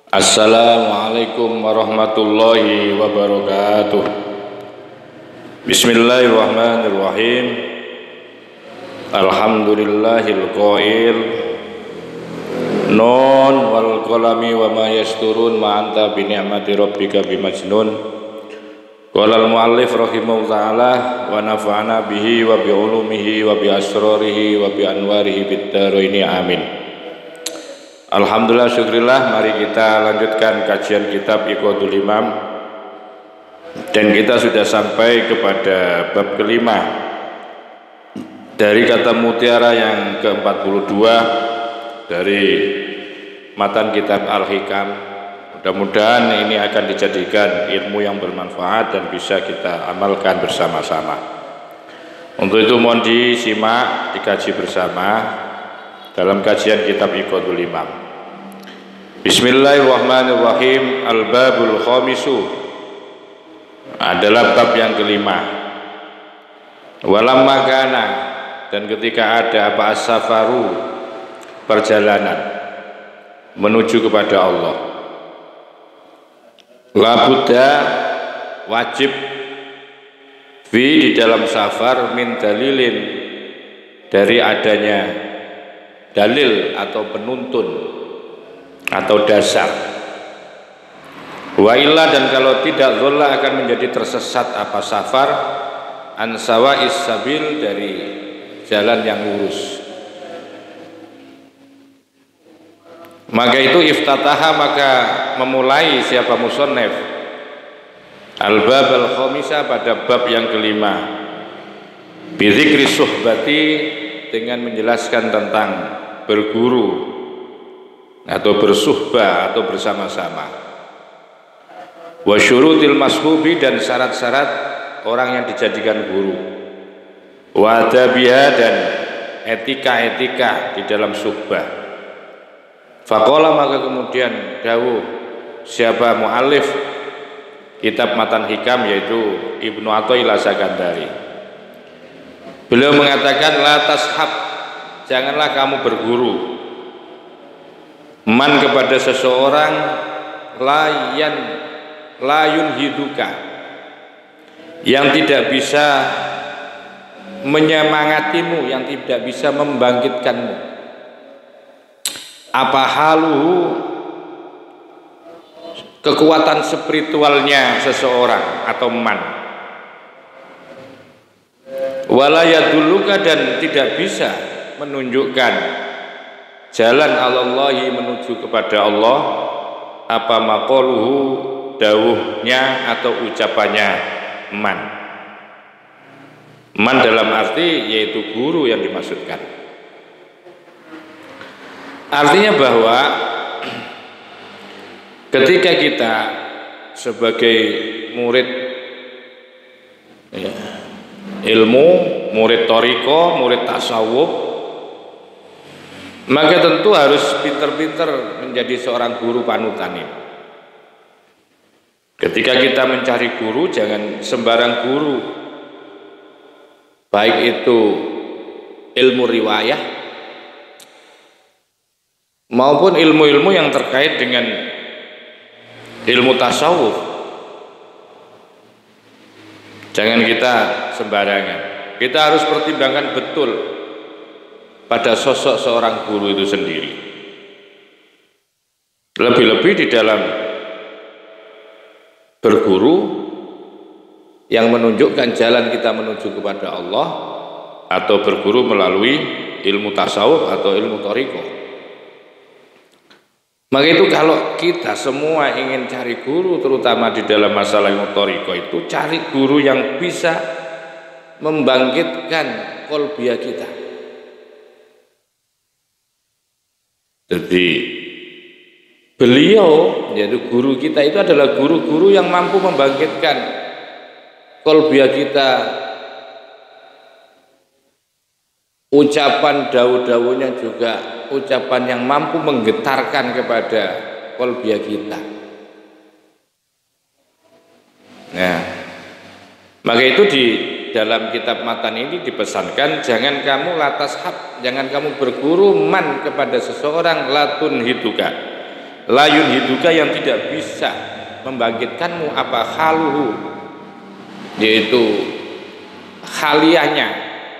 Assalamualaikum warahmatullahi wabarakatuh. Bismillahirrahmanirrahim. Alhamdulillahil qail Nun wal qalami wa ma yasturun ma anta bi ni'mati rabbika bimajnun. Qala al muallif rahimahullah ta'ala wa nafa'ana bihi wa bi ulumihi wa bi asrarihi wa bi anwarihi bid daraini amin. Alhamdulillah, syukurillah, mari kita lanjutkan kajian kitab Iqadul Imam. Dan kita sudah sampai kepada bab kelima dari kata mutiara yang ke-42 dari matan kitab Al-Hikam. Mudah-mudahan ini akan dijadikan ilmu yang bermanfaat dan bisa kita amalkan bersama-sama. Untuk itu mohon disimak, dikaji bersama dalam kajian kitab Iqadul Imam. Bismillahirrahmanirrahim. Al-babul khamisu adalah bab yang kelima. Walamma kana, dan ketika ada apa as-safaru, perjalanan menuju kepada Allah, la budda, wajib, fi, di dalam safar, min dalilin, dari adanya dalil atau penuntun atau dasar. Wa illa, dan kalau tidak, dhalla, akan menjadi tersesat apa safar, an sawa'is sabil, dari jalan yang lurus. Maka itu iftataha, maka memulai siapa musannif al-bab al-khamisa, pada bab yang kelima, bizikri suhbati, dengan menjelaskan tentang berguru atau bersuhbah atau bersama-sama, wa syurutil mashubi, dan syarat-syarat orang yang dijadikan guru, wa adabiha, dan etika-etika di dalam suhbah. Faqala, maka kemudian dawuh siapa muallif kitab Matan Hikam, yaitu Ibnu Athaillah Sakandari. Beliau mengatakan, la tashab, janganlah kamu berguru, man, kepada seseorang, layun hiduka, yang tidak bisa menyemangatimu, yang tidak bisa membangkitkanmu. Apa haluhu, kekuatan spiritualnya seseorang atau man. Wala yadulluka, dan tidak bisa menunjukkan jalan Allahi, menuju kepada Allah, apa maqaluhu, dawuhnya atau ucapannya man. Man dalam arti yaitu guru yang dimaksudkan. Artinya bahwa ketika kita sebagai murid ilmu, murid thariqah, murid tasawuf, maka tentu harus pinter-pinter menjadi seorang guru panutan ini. Ketika kita mencari guru, jangan sembarang guru, baik itu ilmu riwayah maupun ilmu-ilmu yang terkait dengan ilmu tasawuf. Jangan kita sembarangan. Kita harus pertimbangkan betul pada sosok seorang guru itu sendiri. Lebih-lebih di dalam berguru yang menunjukkan jalan kita menuju kepada Allah, atau berguru melalui ilmu tasawuf atau ilmu thariqah. Maka itu kalau kita semua ingin cari guru, terutama di dalam masalah ilmu thariqah, itu cari guru yang bisa membangkitkan qalbiyah kita. Jadi beliau, yaitu guru kita, itu adalah guru-guru yang mampu membangkitkan qalbiyah kita. Ucapan dawuh-dawuhnya juga ucapan yang mampu menggetarkan kepada qalbiyah kita. Nah, maka itu di dalam kitab Matan ini dipesankan, jangan kamu latashab, jangan kamu berguru man, kepada seseorang latun hiduka, la yunhiduka yang tidak bisa membangkitkanmu apa haluhu, yaitu khaliahnya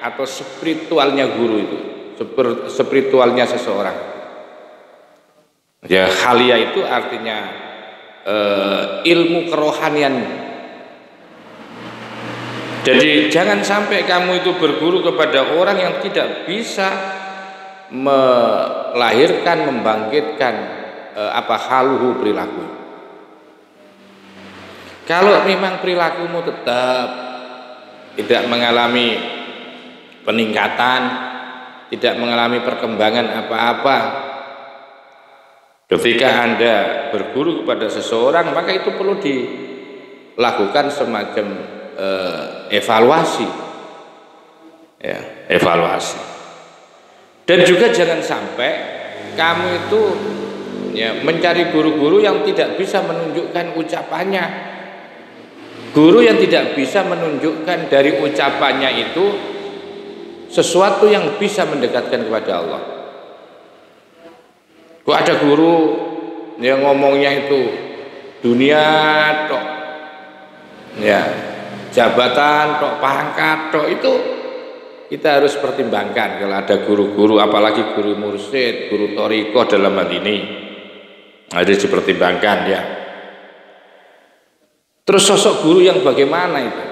atau spiritualnya guru itu, spiritualnya seseorang. Ya, khalia itu artinya ilmu kerohanian. Jadi jangan sampai kamu itu berguru kepada orang yang tidak bisa melahirkan, membangkitkan apa haluhu, perilaku. Kalau memang perilakumu tetap tidak mengalami peningkatan, tidak mengalami perkembangan apa-apa, ketika Anda berguru kepada seseorang, maka itu perlu dilakukan semacam evaluasi, ya, evaluasi. Dan juga jangan sampai kamu itu ya mencari guru-guru yang tidak bisa menunjukkan ucapannya, guru yang tidak bisa menunjukkan dari ucapannya itu sesuatu yang bisa mendekatkan kepada Allah. Kok ada guru yang ngomongnya itu dunia tok, ya, jabatan tok, pangkat tok, itu kita harus pertimbangkan. Kalau ada guru-guru, apalagi guru mursyid, guru thariqah dalam hal ini, harus dipertimbangkan ya. Terus sosok guru yang bagaimana itu?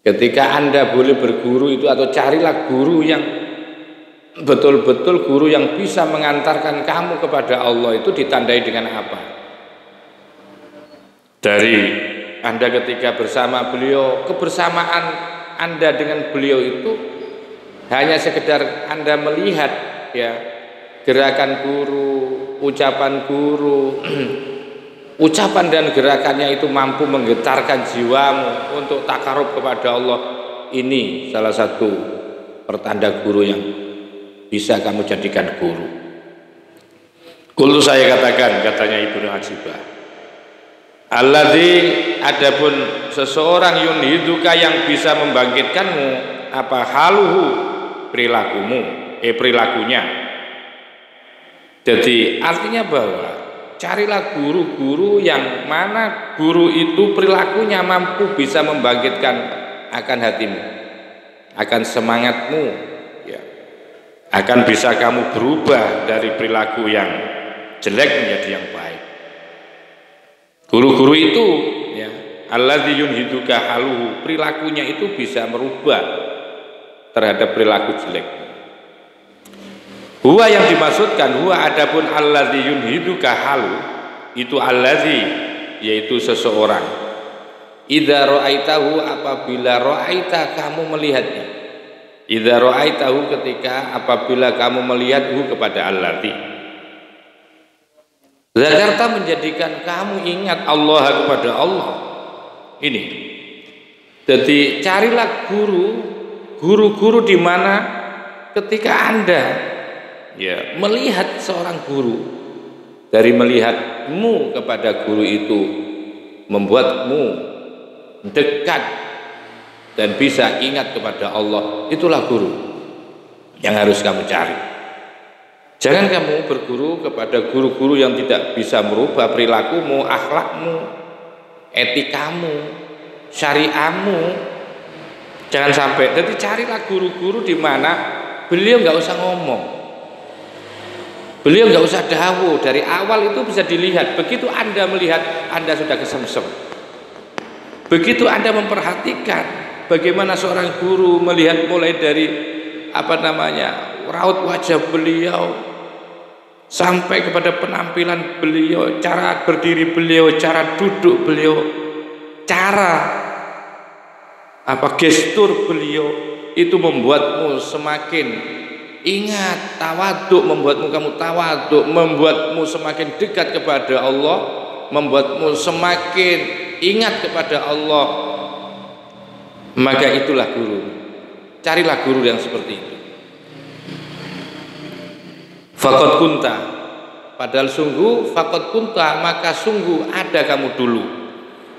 Ketika Anda boleh berguru itu, atau carilah guru yang betul-betul guru yang bisa mengantarkan kamu kepada Allah, itu ditandai dengan apa? Dari Anda ketika bersama beliau, kebersamaan Anda dengan beliau itu hanya sekedar Anda melihat ya gerakan guru, ucapan guru, ucapan dan gerakannya itu mampu menggetarkan jiwamu untuk takarub kepada Allah. Ini salah satu pertanda guru yang bisa kamu jadikan guru. Kultu, saya katakan, katanya Ibnu Ajibah, alladzi, adapun seseorang yunhiduka yang bisa membangkitkanmu apa haluhu, perilakumu, perilakunya. Jadi artinya bahwa carilah guru-guru yang mana guru itu perilakunya mampu bisa membangkitkan akan hatimu, akan semangatmu, ya, akan bisa kamu berubah dari perilaku yang jelek menjadi yang baik. Guru-guru itu ya, alladzi yunhiduka haluhu, perilakunya itu bisa merubah terhadap perilaku jelek. Huwa yang dimaksudkan, huwa adapun alladzi yunhiduka halu, itu alladzi, yaitu seseorang, idza ra'aitahu, apabila ra'aita, kamu melihatnya, idza ra'aitahu, ketika apabila kamu melihathu, kepada alladzi, zakarta, menjadikan kamu ingat Allah, kepada Allah. Ini jadi carilah guru-guru di mana ketika Anda ya melihat seorang guru, dari melihatmu kepada guru itu membuatmu dekat dan bisa ingat kepada Allah, itulah guru yang harus kamu cari. Jangan kamu berguru kepada guru-guru yang tidak bisa merubah perilakumu, akhlakmu, etikamu, syariahmu. Jangan sampai. Jadi carilah guru-guru di mana beliau nggak usah ngomong, beliau nggak usah dawuh, dari awal itu bisa dilihat. Begitu Anda melihat, Anda sudah kesemsem. Begitu Anda memperhatikan bagaimana seorang guru melihat, mulai dari raut wajah beliau sampai kepada penampilan beliau, cara berdiri beliau, cara duduk beliau, cara gestur beliau, itu membuatmu semakin ingat tawaduk, membuatmu kamu tawaduk, membuatmu semakin dekat kepada Allah, membuatmu semakin ingat kepada Allah. Maka itulah guru. Carilah guru yang seperti itu. Faqad kunta, padahal sungguh, faqad kunta, maka sungguh ada kamu dulu,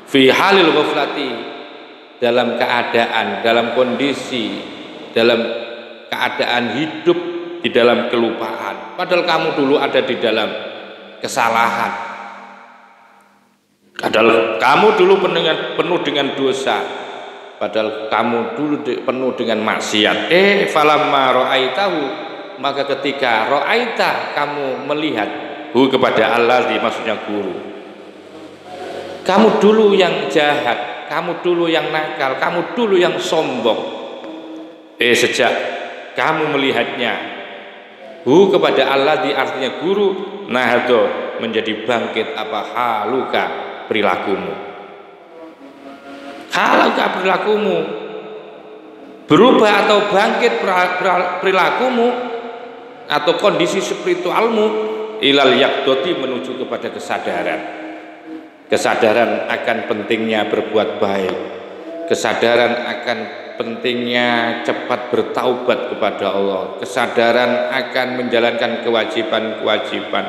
fi halil ghaflati, dalam keadaan, dalam kondisi, dalam keadaan hidup di dalam kelupaan. Padahal kamu dulu ada di dalam kesalahan. Padahal kamu dulu penuh dengan dosa, padahal kamu dulu penuh dengan maksiat. Falamma ra'aitahu, maka ketika ra'aita, kamu melihat kepada allazi, maksudnya guru. Kamu dulu yang jahat, kamu dulu yang nakal, kamu dulu yang sombong. Sejak kamu melihatnya kepada allazi, artinya guru, nahado, menjadi bangkit apa haluka, perilakumu. Haluka, perilakumu berubah atau bangkit perilakumu atau kondisi spiritualmu, ilal yaqdoti, menuju kepada kesadaran akan pentingnya berbuat baik, kesadaran akan pentingnya cepat bertaubat kepada Allah, kesadaran akan menjalankan kewajiban-kewajiban,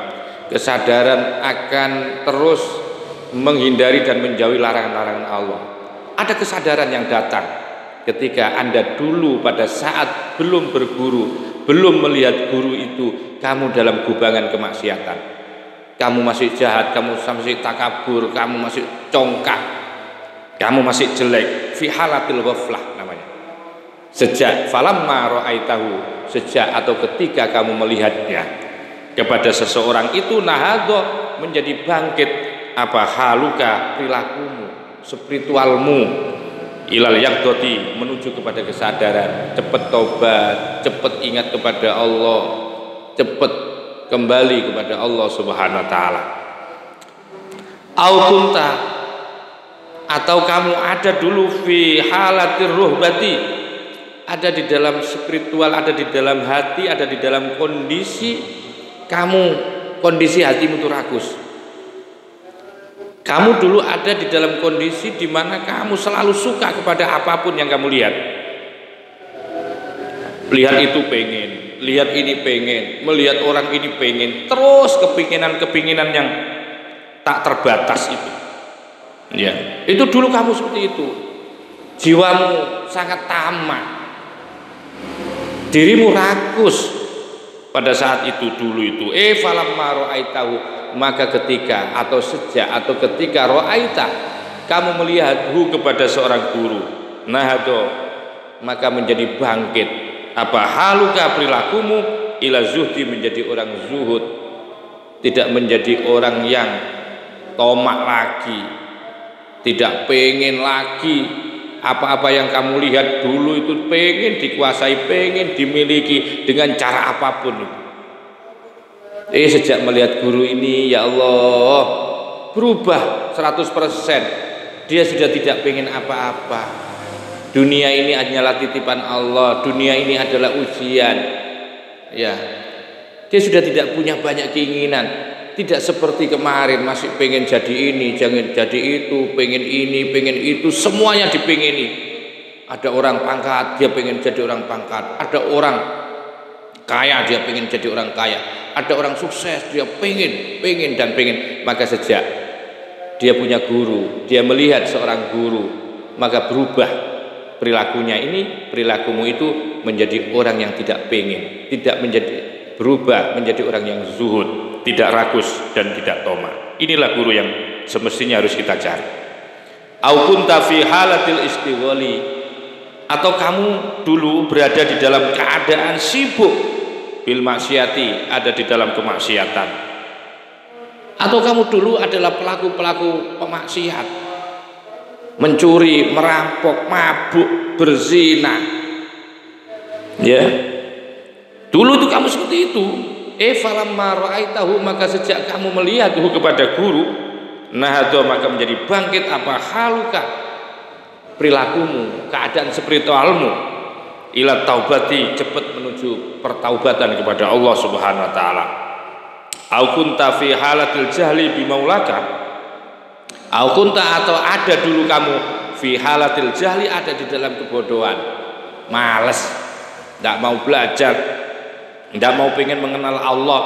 kesadaran akan terus menghindari dan menjauhi larangan-larangan Allah. Ada kesadaran yang datang ketika Anda dulu pada saat belum berguru, belum melihat guru itu, kamu dalam gubangan kemaksiatan, kamu masih jahat, kamu masih takabur, kamu masih congkak, kamu masih jelek, fi halatil ghaflah namanya. Sejak falamma ra'aitahu, sejak atau ketika kamu melihatnya kepada seseorang itu, nahadho, menjadi bangkit apa haluka, perilakumu, spiritualmu, ilal yaqdoti, menuju kepada kesadaran, cepat taubat, cepat ingat kepada Allah, cepat kembali kepada Allah Subhanahu wa taala. Au kunta, atau kamu ada dulu fi halatir ruhbati, ada di dalam spiritual, ada di dalam hati, ada di dalam kondisi kamu, kondisi hatimu itu rakus. Kamu dulu ada di dalam kondisi di mana kamu selalu suka kepada apapun yang kamu lihat. Lihat itu pengen, lihat ini pengen, melihat orang ini pengen, terus kepinginan-kepinginan yang tak terbatas itu. Ya, itu dulu kamu seperti itu. Jiwamu sangat tamak, dirimu rakus pada saat itu dulu itu. Falamma ra'aitahu, maka ketika atau sejak atau ketika ra'aita, kamu melihat kepada seorang guru, nahado, maka menjadi bangkit apa haluka, perilakumu, ila zuhdi, menjadi orang zuhud, tidak menjadi orang yang tomak lagi, tidak pengen lagi apa-apa yang kamu lihat dulu itu pengen dikuasai, pengen dimiliki dengan cara apapun itu. Sejak melihat guru ini, ya Allah, berubah 100%. Dia sudah tidak pengen apa-apa. Dunia ini hanyalah titipan Allah, dunia ini adalah ujian. Ya, dia sudah tidak punya banyak keinginan. Tidak seperti kemarin masih pengen jadi ini, jangan jadi itu, pengen ini, pengen itu, semuanya dipengeni. Ada orang pangkat, dia pengen jadi orang pangkat. Ada orang kaya, dia pengen jadi orang kaya. Ada orang sukses, dia pengen dan pengen. Maka sejak dia punya guru, dia melihat seorang guru, maka berubah perilakunya. Ini perilakumu itu menjadi orang yang tidak pengen, tidak menjadi berubah menjadi orang yang zuhud, tidak rakus dan tidak tomak. Inilah guru yang semestinya harus kita cari. Au kunta fi halatil istighali, atau kamu dulu berada di dalam keadaan sibuk bil maksiati, ada di dalam kemaksiatan. Atau kamu dulu adalah pelaku-pelaku pemaksiat, mencuri, merampok, mabuk, berzina. Ya, dulu itu kamu seperti itu. Falamma ra'aitahu, maka sejak kamu melihat kepada guru, nahado, maka menjadi bangkit apa haluka, perilakumu, keadaan spiritualmu, ila taubati, cepat menuju pertaubatan kepada Allah Subhanahu wa taala. Au kunta fi halatil jahli bimaulaka, au kunta, atau ada dulu kamu fi halatil jahli, ada di dalam kebodohan, males, tidak mau belajar, tidak mau pengen mengenal Allah,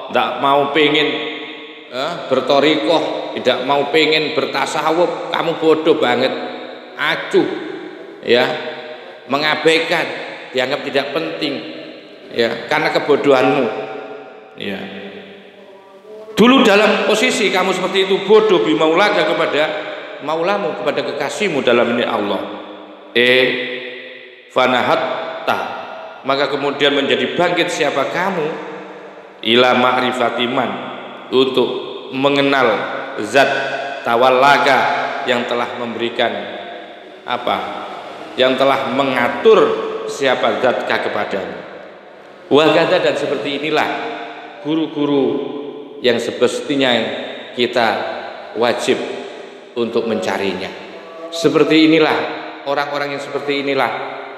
tidak mau pengen bertorikoh, tidak mau pengen bertasawuf. Kamu bodoh banget, acuh, ya, mengabaikan, dianggap tidak penting, ya, karena kebodohanmu. Ya, Dulu dalam posisi kamu seperti itu, bodoh bimaulaka kepada maulamu, kepada kekasihmu, dalam ini Allah. Fanahatta, maka kemudian menjadi bangkit siapa kamu, ila ma'rifatiman, untuk mengenal zat tawallaka yang telah memberikan apa, yang telah mengatur siapa zatkah kepadamu. Wahkata, dan seperti inilah guru-guru yang semestinya kita wajib untuk mencarinya. Seperti inilah orang-orang yang seperti inilah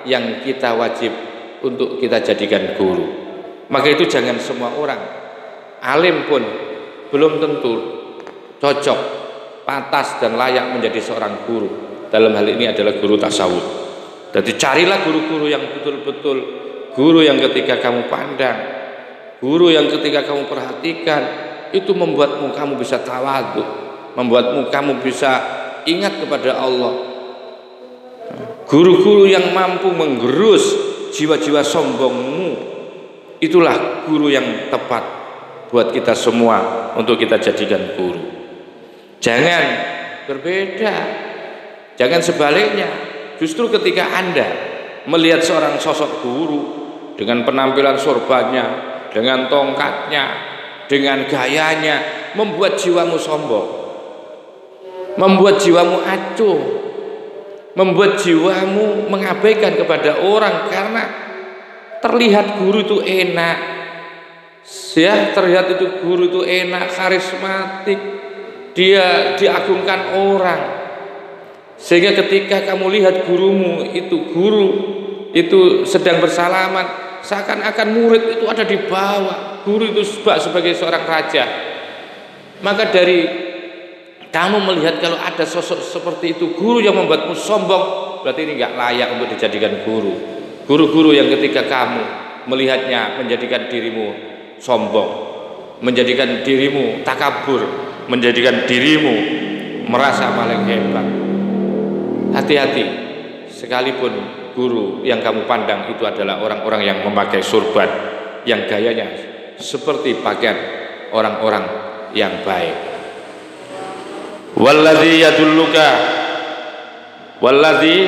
yang kita wajib untuk kita jadikan guru. Maka itu jangan semua orang, alim pun belum tentu cocok, pantas dan layak menjadi seorang guru. Dalam hal ini adalah guru tasawuf. Jadi carilah guru-guru yang betul-betul guru yang ketika kamu pandang, guru yang ketika kamu perhatikan, itu membuatmu kamu bisa tawadhu, membuatmu kamu bisa ingat kepada Allah. Guru-guru yang mampu menggerus jiwa-jiwa sombongmu, itulah guru yang tepat buat kita semua untuk kita jadikan guru. Jangan berbeda, jangan sebaliknya. Justru ketika Anda melihat seorang sosok guru dengan penampilan sorbannya, dengan tongkatnya, dengan gayanya, membuat jiwamu sombong, membuat jiwamu acuh, membuat jiwamu mengabaikan kepada orang karena terlihat guru itu enak, ya, terlihat itu guru itu enak, karismatik, dia diagungkan orang, sehingga ketika kamu lihat gurumu itu, guru itu sedang bersalaman, seakan-akan murid itu ada di bawah, guru itu sebagai seorang raja. Maka dari kamu melihat kalau ada sosok seperti itu, guru yang membuatmu sombong, berarti ini nggak layak untuk dijadikan guru. Guru-guru yang ketika kamu melihatnya menjadikan dirimu sombong, menjadikan dirimu takabur, menjadikan dirimu merasa paling hebat. Hati-hati, sekalipun guru yang kamu pandang itu adalah orang-orang yang memakai surban, yang gayanya seperti pakaian orang-orang yang baik. Walladzi yadulluka, walladzi,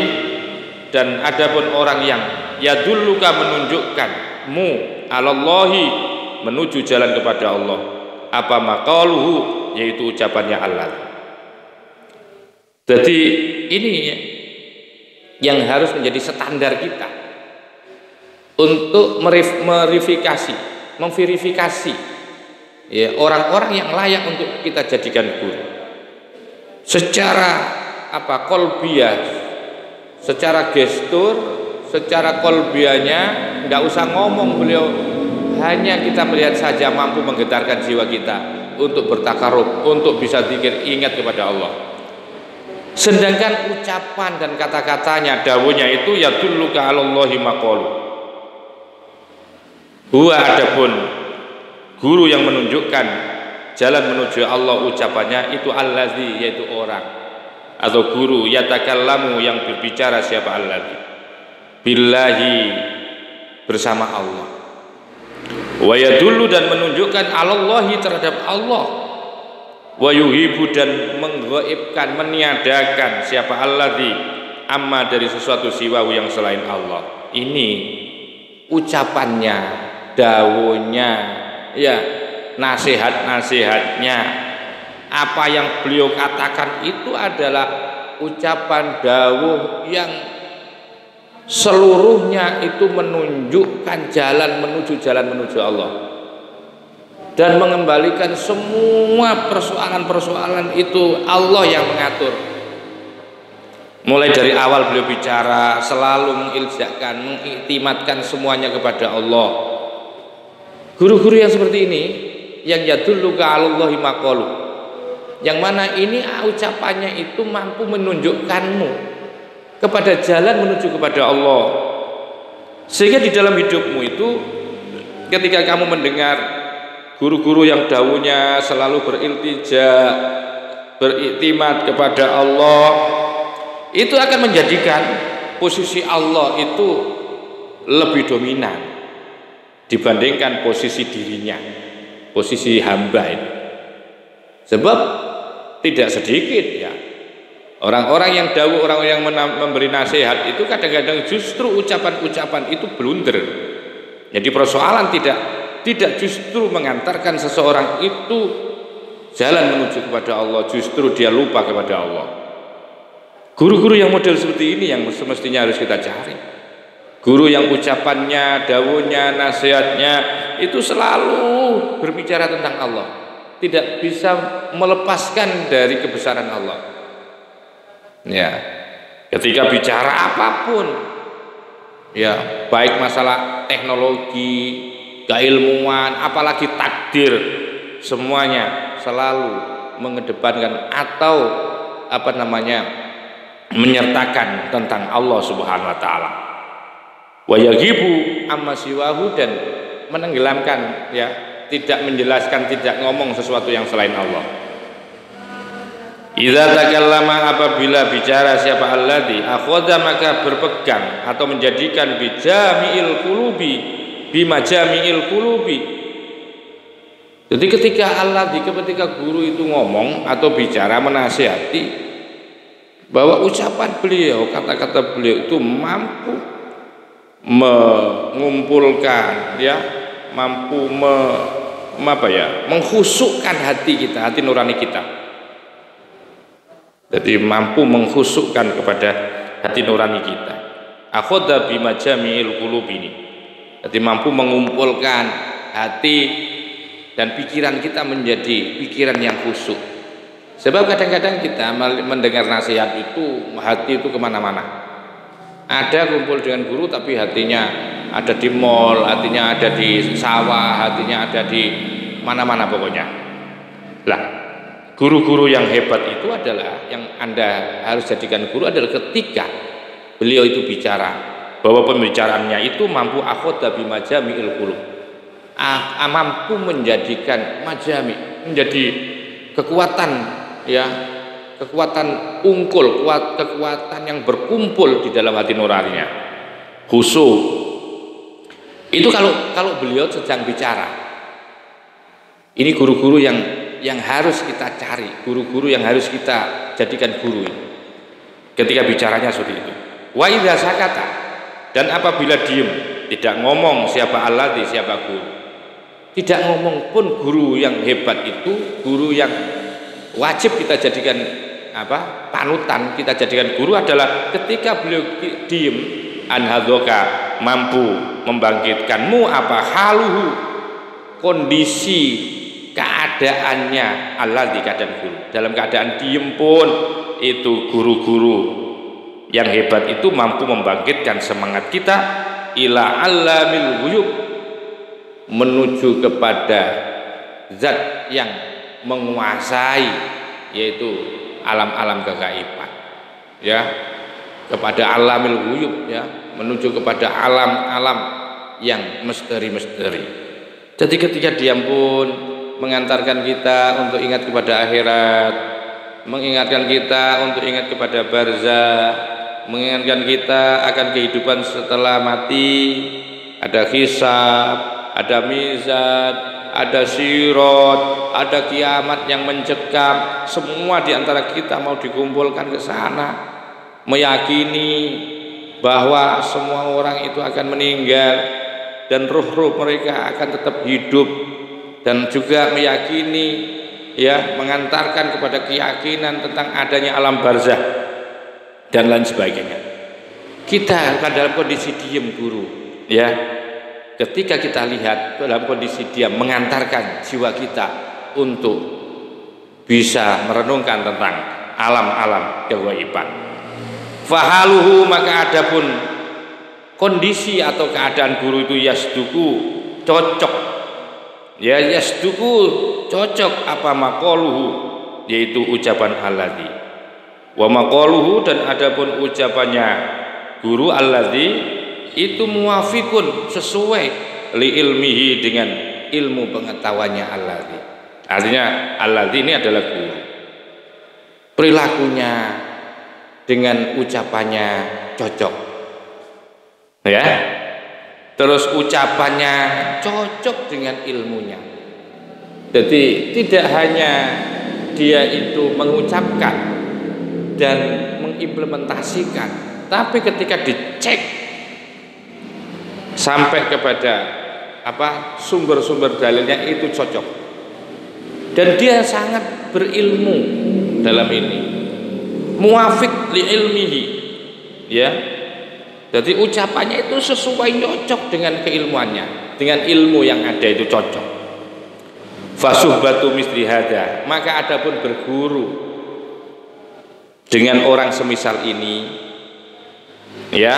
dan adapun orang yang yadulluka menunjukkanmu alallahi, menuju jalan kepada Allah, apa maqaluhu, yaitu ucapannya Allah. Jadi ini yang harus menjadi standar kita untuk memverifikasi ya, orang-orang yang layak untuk kita jadikan guru. Secara apa, kolbiyah, secara gestur, secara kolbiyahnya nggak usah ngomong beliau, hanya kita melihat saja mampu menggetarkan jiwa kita untuk bertakarub, untuk bisa zikir, ingat kepada Allah. Sedangkan ucapan dan kata-katanya, dawuhnya itu yadulluka 'alallahi maqalu. Huwa, adapun guru yang menunjukkan jalan menuju Allah, ucapannya itu allazi, yaitu orang atau guru, yatakallamu, yang berbicara siapa, allazi, billahi, bersama Allah. Wa yadullu, dan menunjukkan 'alallahi, terhadap Allah. Wa yuhibu, dan menggaibkan, meniadakan siapa, allazi, amma, dari sesuatu siwahu, yang selain Allah. Ini ucapannya, dawuhnya, ya, nasihat-nasihatnya, apa yang beliau katakan itu adalah ucapan dawuh yang seluruhnya itu menunjukkan jalan menuju Allah, dan mengembalikan semua persoalan-persoalan itu Allah yang mengatur. Mulai dari awal beliau bicara selalu mengiljakan, mengiktimatkan semuanya kepada Allah. Guru-guru yang seperti ini, yang yadulluka 'alallahi maqalu, yang mana ini ucapannya itu mampu menunjukkanmu kepada jalan menuju kepada Allah. Sehingga di dalam hidupmu itu, ketika kamu mendengar guru-guru yang dawuhnya selalu beriltija, beriktimat kepada Allah, itu akan menjadikan posisi Allah itu lebih dominan dibandingkan posisi dirinya, posisi hamba itu. Sebab tidak sedikit ya orang-orang yang dawuh, orang yang memberi nasihat itu kadang-kadang justru ucapan-ucapan itu blunder. Jadi persoalan tidak justru mengantarkan seseorang itu jalan menuju kepada Allah, justru dia lupa kepada Allah. Guru-guru yang model seperti ini yang semestinya harus kita cari. Guru yang ucapannya, dawuhnya, nasihatnya itu selalu berbicara tentang Allah, tidak bisa melepaskan dari kebesaran Allah. Ya, ketika bicara apapun, ya baik masalah teknologi, keilmuan, apalagi takdir, semuanya selalu mengedepankan atau menyertakan tentang Allah Subhanahu wa taala. Wa yaghibu amma siwahu, dan menenggelamkan, ya, tidak menjelaskan, tidak ngomong sesuatu yang selain Allah. Idza takallama, apabila bicara siapa alladzi akhadha, maka berpegang atau menjadikan bijami'il qulubi bimajami'il qulubi. Jadi ketika guru itu ngomong atau bicara menasihati, bahwa ucapan beliau, kata-kata beliau itu mampu mengumpulkan, ya, mampu menghusukkan hati kita, hati nurani kita. Jadi mampu menghusukkan kepada hati nurani kita. Akhadha bimajami'il qulub ini. Jadi mampu mengumpulkan hati dan pikiran kita menjadi pikiran yang khusyuk. Sebab kadang-kadang kita mendengar nasihat itu, hati itu kemana-mana. Ada kumpul dengan guru tapi hatinya ada di mall, hatinya ada di sawah, hatinya ada di mana-mana pokoknya. Lah, guru-guru yang hebat itu adalah, yang Anda harus jadikan guru adalah ketika beliau itu bicara, bahwa pembicaraannya itu mampu akhadha bimajami'il qulub, mampu menjadikan majami, menjadi kekuatan, ya, kekuatan ungkul, kekuatan yang berkumpul di dalam hati nuraninya, khusyuk. Itu kalau beliau sedang bicara. Ini guru-guru yang harus kita cari, guru-guru yang harus kita jadikan guru ketika bicaranya seperti itu. Wa idza sakata, dan apabila diem, tidak ngomong siapa alladzi, siapa guru, tidak ngomong pun, guru yang hebat itu, guru yang wajib kita jadikan panutan, kita jadikan guru adalah ketika beliau diem, anhadzoka, mampu membangkitkanmu haluhu, kondisi keadaannya alladzi, keadaan guru dalam keadaan diem pun, itu guru-guru yang hebat itu mampu membangkitkan semangat kita ila alamil ghuyub, menuju kepada zat yang menguasai, yaitu alam-alam kegaiban, ya, kepada alamil ghuyub, ya, menuju kepada alam-alam yang misteri-misteri. Jadi ketika diam pun mengantarkan kita untuk ingat kepada akhirat, mengingatkan kita untuk ingat kepada barzah, mengingatkan kita akan kehidupan setelah mati, ada hisab, ada mizan, ada sirat, ada kiamat yang mencekam. Semua diantara kita mau dikumpulkan ke sana, meyakini bahwa semua orang itu akan meninggal dan ruh-ruh mereka akan tetap hidup, dan juga meyakini, ya, mengantarkan kepada keyakinan tentang adanya alam barzah dan lain sebagainya. Kita dalam kondisi diam, guru, ya, ketika kita lihat dalam kondisi diam, mengantarkan jiwa kita untuk bisa merenungkan tentang alam-alam kegaiban. Fahaluhu, maka adapun kondisi atau keadaan guru itu yasduku, cocok, ya, yasduku cocok maqaluhu, yaitu ucapan alladzi, wa maqaluhu, dan adapun ucapannya guru alladzi itu muwafiqun, sesuai li ilmihi, dengan ilmu pengetahuannya alladzi. Artinya alladzi ini adalah guru, perilakunya dengan ucapannya cocok, ya, terus ucapannya cocok dengan ilmunya. Jadi tidak hanya dia itu mengucapkan dan mengimplementasikan, tapi ketika dicek sampai kepada sumber-sumber dalilnya itu cocok, dan dia sangat berilmu dalam ini, muwafiq li ilmihi, ya. Jadi ucapannya itu sesuai, cocok dengan keilmuannya, dengan ilmu yang ada itu cocok. Fasuhbatu misli hada, maka adapun berguru dengan orang semisal ini, ya,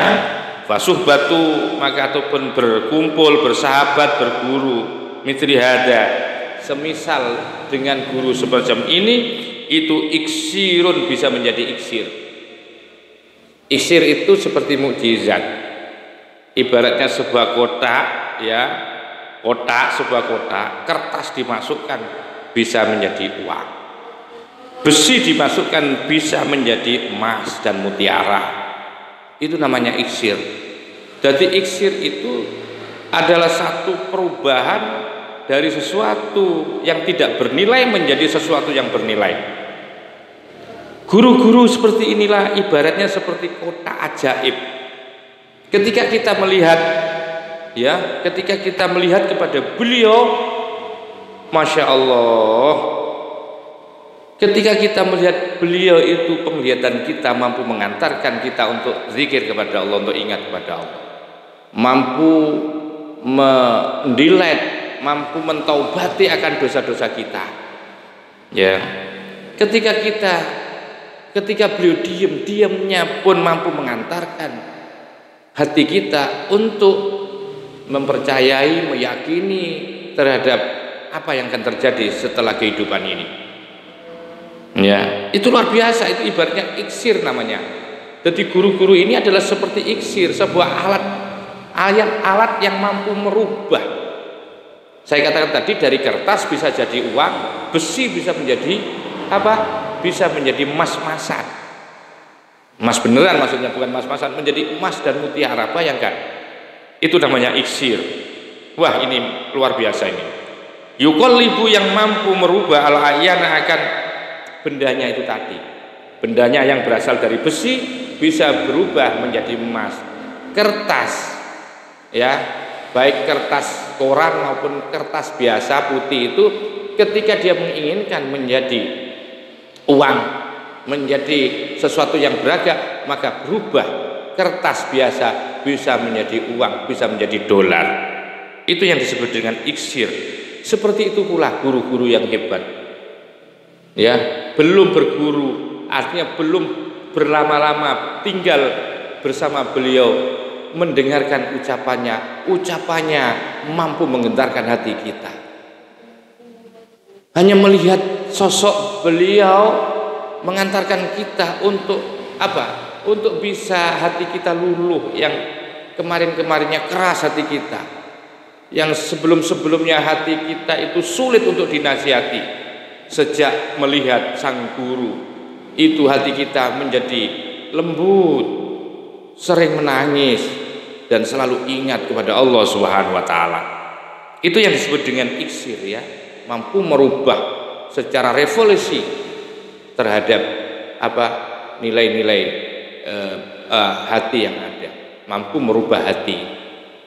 fasuhbatu, maka ataupun berkumpul, bersahabat, berguru misli hada, semisal dengan guru semacam ini, itu iksirun, bisa menjadi iksir. Iksir itu seperti mukjizat, ibaratnya sebuah kotak, ya, sebuah kotak, kertas dimasukkan bisa menjadi uang, besi dimasukkan bisa menjadi emas dan mutiara. Itu namanya iksir. Jadi iksir itu adalah satu perubahan dari sesuatu yang tidak bernilai menjadi sesuatu yang bernilai. Guru-guru seperti inilah ibaratnya seperti kotak ajaib. Ketika kita melihat, ya, ketika kita melihat kepada beliau, Masya Allah, ketika kita melihat beliau itu, penglihatan kita mampu mengantarkan kita untuk zikir kepada Allah, untuk ingat kepada Allah, mampu mendilet, mampu mentaubati akan dosa-dosa kita, ya. Ketika beliau diamnya pun mampu mengantarkan hati kita untuk mempercayai, meyakini terhadap apa yang akan terjadi setelah kehidupan ini. Ya, itu luar biasa, itu ibaratnya iksir namanya. Jadi guru-guru ini adalah seperti iksir, sebuah alat yang mampu merubah. Saya katakan tadi, dari kertas bisa jadi uang, besi bisa menjadi bisa menjadi emas-emasan, emas beneran maksudnya, bukan emas-emasan, menjadi emas dan mutiara. Bayangkan, itu namanya iksir. Wah, ini luar biasa ini. Yuqallibu, yang mampu merubah al-ayyana, akan bendanya itu tadi, bendanya yang berasal dari besi bisa berubah menjadi emas. Kertas, ya, baik kertas koran maupun kertas biasa putih itu, ketika dia menginginkan menjadi uang, menjadi sesuatu yang berharga, maka berubah. Kertas biasa bisa menjadi uang, bisa menjadi dolar. Itu yang disebut dengan iksir. Seperti itu pula guru-guru yang hebat, ya, belum berguru, artinya belum berlama-lama tinggal bersama beliau, mendengarkan ucapannya mampu menggentarkan hati kita. Hanya melihat sosok beliau mengantarkan kita untuk untuk bisa hati kita luluh, yang kemarin-kemarinnya keras hati kita, yang sebelum-sebelumnya hati kita itu sulit untuk dinasihati. Sejak melihat sang guru itu, hati kita menjadi lembut, sering menangis, dan selalu ingat kepada Allah Subhanahu wa taala. Itu yang disebut dengan iksir, ya, mampu merubah secara revolusi terhadap nilai-nilai hati yang ada, mampu merubah hati,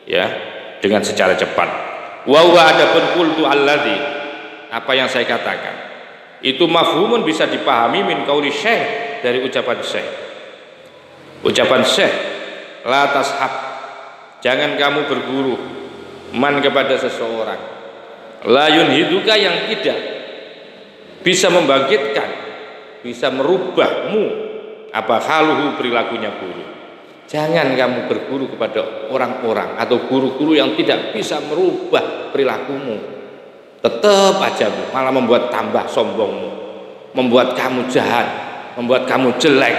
ya, dengan secara cepat. Wa huwa, adapun qultu alladzi, apa yang saya katakan itu mafhumun, bisa dipahami min qauli syekh, dari ucapan syekh. Ucapan syekh, la tashab, jangan kamu berguru, man, kepada seseorang, la yunhiduka, yang tidak bisa membangkitkan, bisa merubahmu haluhu, perilakunya guru. Jangan kamu berguru kepada orang-orang atau guru-guru yang tidak bisa merubah perilakumu. Tetap aja malah membuat tambah sombongmu, membuat kamu jahat, membuat kamu jelek.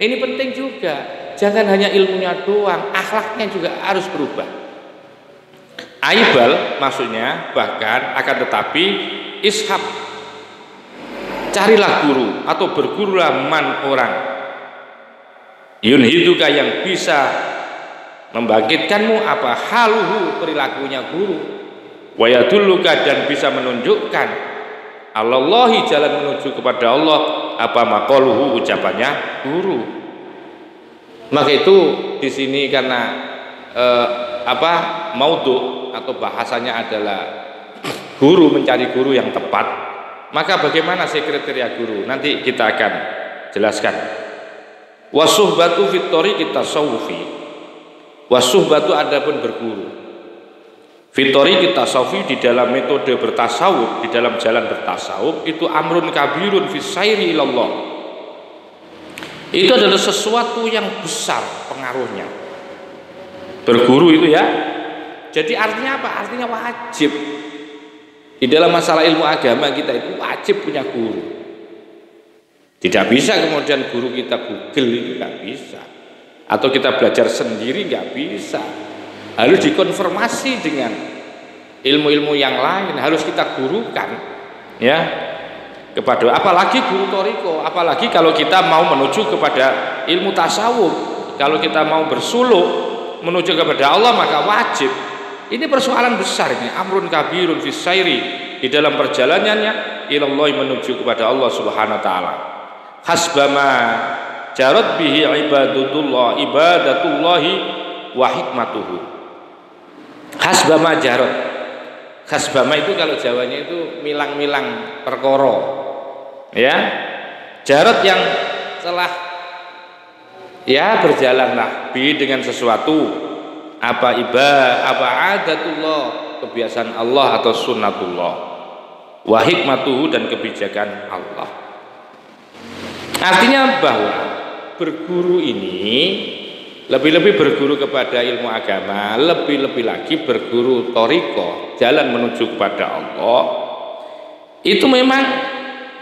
Ini penting juga, jangan hanya ilmunya doang, akhlaknya juga harus berubah. Aibal maksudnya, bahkan akan tetapi ishab, carilah guru atau bergurulah man, orang yunhiduka, yang bisa membangkitkanmu haluhu, perilakunya guru, wa yadulluka, dan bisa menunjukkan Alallahi, jalan menuju kepada Allah, apa maqaluhu, ucapannya guru. Maka itu di sini karena maudhu atau bahasanya adalah guru, mencari guru yang tepat, maka bagaimana sih kriteria guru? Nanti kita akan jelaskan. Wasuhbatu fit thoriqit tasawufi, wasuhbatu adapun berguru fit thoriqit tasawufi, di dalam metode bertasawuf, di dalam jalan bertasawuf, itu amrun kabirun fis sairi ilallah. Itu adalah sesuatu yang besar pengaruhnya. Berguru itu ya. Jadi artinya apa? Artinya wajib. Di dalam masalah ilmu agama kita itu wajib punya guru. Tidak bisa kemudian guru kita Google, itu nggak bisa. Atau kita belajar sendiri, nggak bisa. Harus dikonfirmasi dengan ilmu-ilmu yang lain. Harus kita gurukan, ya. Kepada apalagi guru toriko, apalagi kalau kita mau menuju kepada ilmu tasawuf, kalau kita mau bersuluk menuju kepada Allah, maka wajib. Ini persoalan besar ini, amrun kabirun fis sairi, di dalam perjalanannya ilallah, menuju kepada Allah Subhanahu wa taala. Hasbama jarad bihi ibadatullahi wa hikmatuhu. Hasbama jarad. Hasbama itu kalau Jawanya itu milang-milang perkara, ya. Jarad yang telah ya berjalanlah bi dengan sesuatu, apa adatullah, kebiasaan Allah atau sunnatullah, wa hikmatuhu, dan kebijakan Allah. Artinya bahwa berguru ini lebih-lebih berguru kepada ilmu agama, lebih-lebih lagi berguru toriko, jalan menuju kepada Allah, itu memang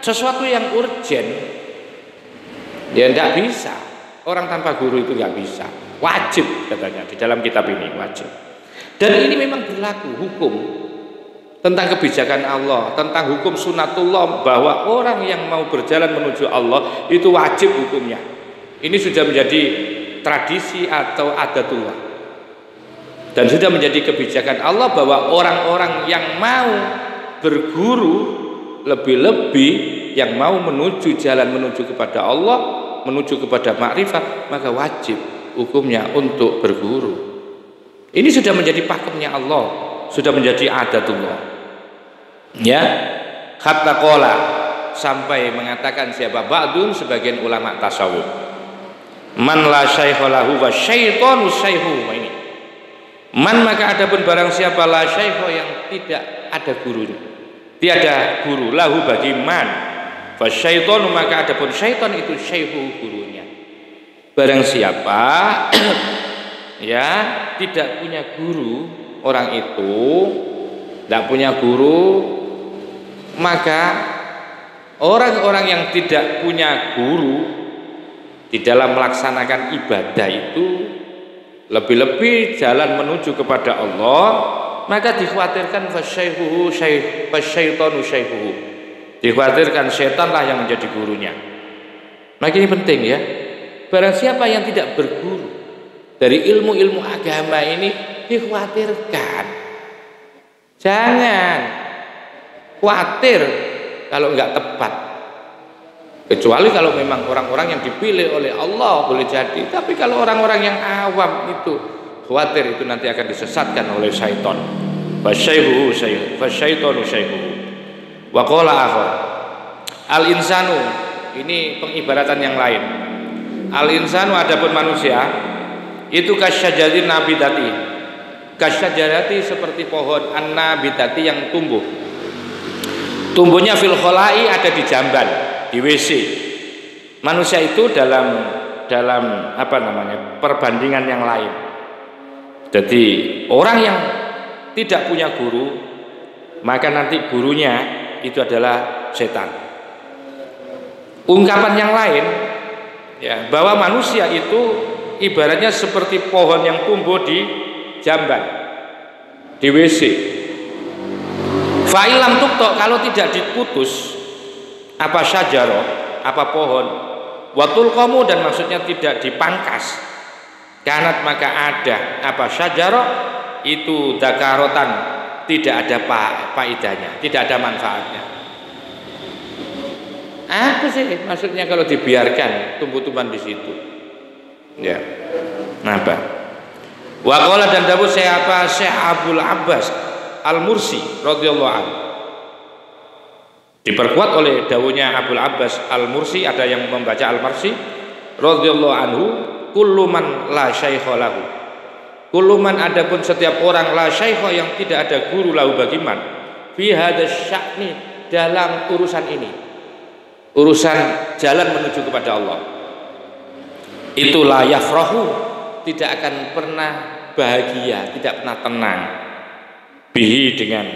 sesuatu yang urgen. Ya tidak bisa, orang tanpa guru itu nggak bisa. Wajib katanya di dalam kitab ini, wajib. Dan ini memang berlaku hukum tentang kebijakan Allah, tentang hukum sunatullah, bahwa orang yang mau berjalan menuju Allah itu wajib hukumnya. Ini sudah menjadi tradisi atau adatullah, dan sudah menjadi kebijakan Allah bahwa orang-orang yang mau berguru, lebih-lebih yang mau menuju jalan menuju kepada Allah, menuju kepada makrifat, maka wajib hukumnya untuk berguru. Ini sudah menjadi pakemnya Allah, sudah menjadi adatullah, ya. Hatta qala, sampai mengatakan siapa ba'dun, sebagian ulama tasawuf, man la syaikha lahu wa syaitanu syaihu. Ini man, maka adapun barang siapa la syaikha, yang tidak ada gurunya, tiada guru, lahu bagi man, fa syaitanu, maka adapun syaitan itu syaihu, gurunya. Barang siapa ya tidak punya guru, orang itu tidak punya guru, maka orang-orang yang tidak punya guru di dalam melaksanakan ibadah itu, lebih-lebih jalan menuju kepada Allah, maka dikhawatirkan fasyaitanu syaihuhu, dikhawatirkan setanlah yang menjadi gurunya. Maka ini penting ya, barang siapa yang tidak berguru dari ilmu-ilmu agama ini, dikhawatirkan. Jangan khawatir kalau enggak tepat, kecuali kalau memang orang-orang yang dipilih oleh Allah, boleh jadi. Tapi kalau orang-orang yang awam itu khawatir, itu nanti akan disesatkan oleh syaitan. Fasyaihu syaihu, fasyaitanu syaihu. Wa qala akhar, al insanu, ini pengibaratan yang lain. Al insanu, adapun manusia, itu kasyajarin nabidati, kasyajarati, seperti pohon an-nabidati yang tumbuh. Tumbuhnya fil kholai, ada di jamban, di WC. Manusia itu dalam perbandingan yang lain. Jadi orang yang tidak punya guru, maka nanti gurunya itu adalah setan. Ungkapan yang lain ya, bahwa manusia itu ibaratnya seperti pohon yang tumbuh di jamban, di WC. Fa'ilam tuktok, kalau tidak diputus apa syajaroh, apa pohon, watul komu, dan maksudnya tidak dipangkas, kanat, maka ada apa syajaroh itu dakarotan, tidak ada faidahnya, tidak ada manfaatnya. Apa sih maksudnya kalau dibiarkan tumbuh-tumbuhan di situ? Ya. Kenapa? Wa qala dan dawuh siapa Syekh Abdul Abbas Al-Mursi radhiyallahu anhu. Diperkuat oleh dawuhnya Abdul Abbas Al-Mursi, ada yang membaca Al-Marsi radhiyallahu anhu, kullu man la syaikha lahu. Kullu man, adapun setiap orang la syaikha yang tidak ada guru lahu bagiman fi hadzal sya'ni, dalam urusan ini, urusan jalan menuju kepada Allah, itu la yafrahu, tidak akan pernah bahagia, tidak pernah tenang, bihi, dengan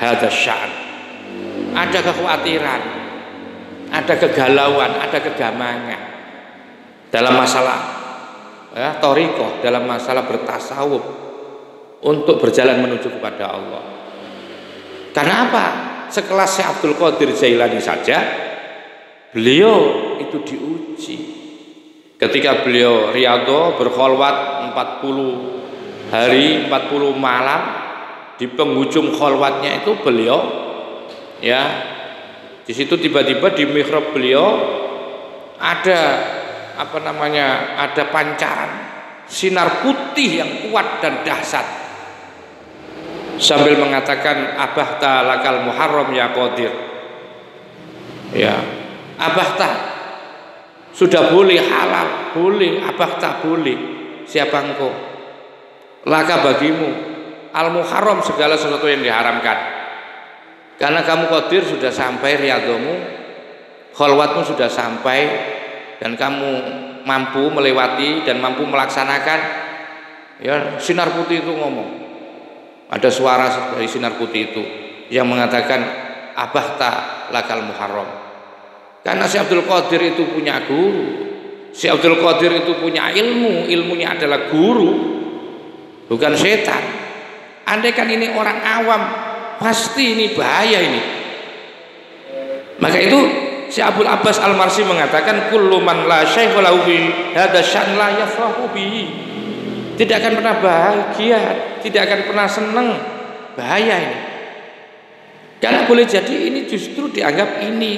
hadzal sya'n. Ada kekhawatiran, ada kegalauan, ada kegamangan dalam masalah thariqah, dalam masalah bertasawuf untuk berjalan menuju kepada Allah. Karena apa? Sekelas Syekh Abdul Qadir Jailani saja beliau itu diuji. Ketika beliau riyadhah berkholwat 40 hari 40 malam, di penghujung kholwatnya itu beliau di situ tiba-tiba di mihrab beliau ada ada pancaran sinar putih yang kuat dan dahsyat, sambil mengatakan abahta lakal muharram ya qadir, abahta, sudah boleh halal, boleh, abahta boleh, siapa engkau, laka bagimu al muharram, segala sesuatu yang diharamkan, karena kamu qadir sudah sampai riyadhahmu, kholwatmu sudah sampai, dan kamu mampu melewati dan mampu melaksanakan. Sinar putih itu ngomong, ada suara dari sinar putih itu yang mengatakan abahta lakal muharram. Karena Syekh Abdul Qadir itu punya guru, Syekh Abdul Qadir itu punya ilmu, ilmunya adalah guru, bukan setan. Andai kan ini orang awam, pasti ini bahaya ini. Maka itu Syekh Abdul Abbas Al-Marsi mengatakan kullu man la syaikha lahu bi hadza syan la yafrahu bihi. Tidak akan pernah bahagia, tidak akan pernah senang. Bahaya ini. Karena boleh jadi ini justru dianggap ini,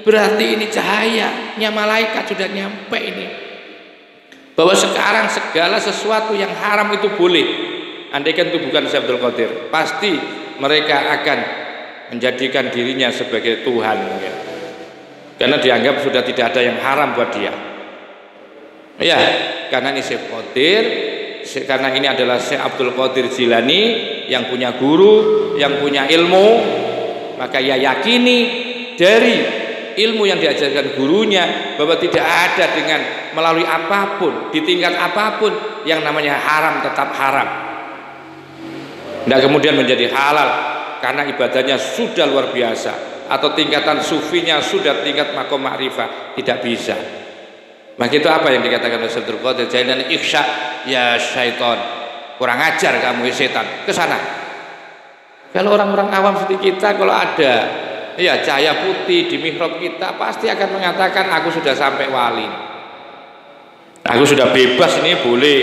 berarti ini cahayanya malaikat sudah nyampe ini. Bahwa sekarang segala sesuatu yang haram itu boleh. Andaikan itu bukan Syekh Abdul Qadir, pasti mereka akan menjadikan dirinya sebagai Tuhan, karena dianggap sudah tidak ada yang haram buat dia. Karena ini Syekh Qadir, karena ini adalah Syekh Abdul Qadir Jilani yang punya guru, yang punya ilmu, maka ia yakini dari ilmu yang diajarkan gurunya bahwa tidak ada dengan melalui apapun, di tingkat apapun, yang namanya haram tetap haram. Tidak kemudian menjadi halal karena ibadahnya sudah luar biasa, atau tingkatan sufinya sudah tingkat makom ma'rifah, tidak bisa. Maka itu apa yang dikatakan oleh Syekh Abdul Qadir Jailani, ikhsya ya syaitan, kurang ajar kamu ya setan, ke sana. Kalau orang-orang awam seperti kita, kalau ada cahaya putih di mihrab kita, pasti akan mengatakan aku sudah sampai wali, aku sudah bebas, ini boleh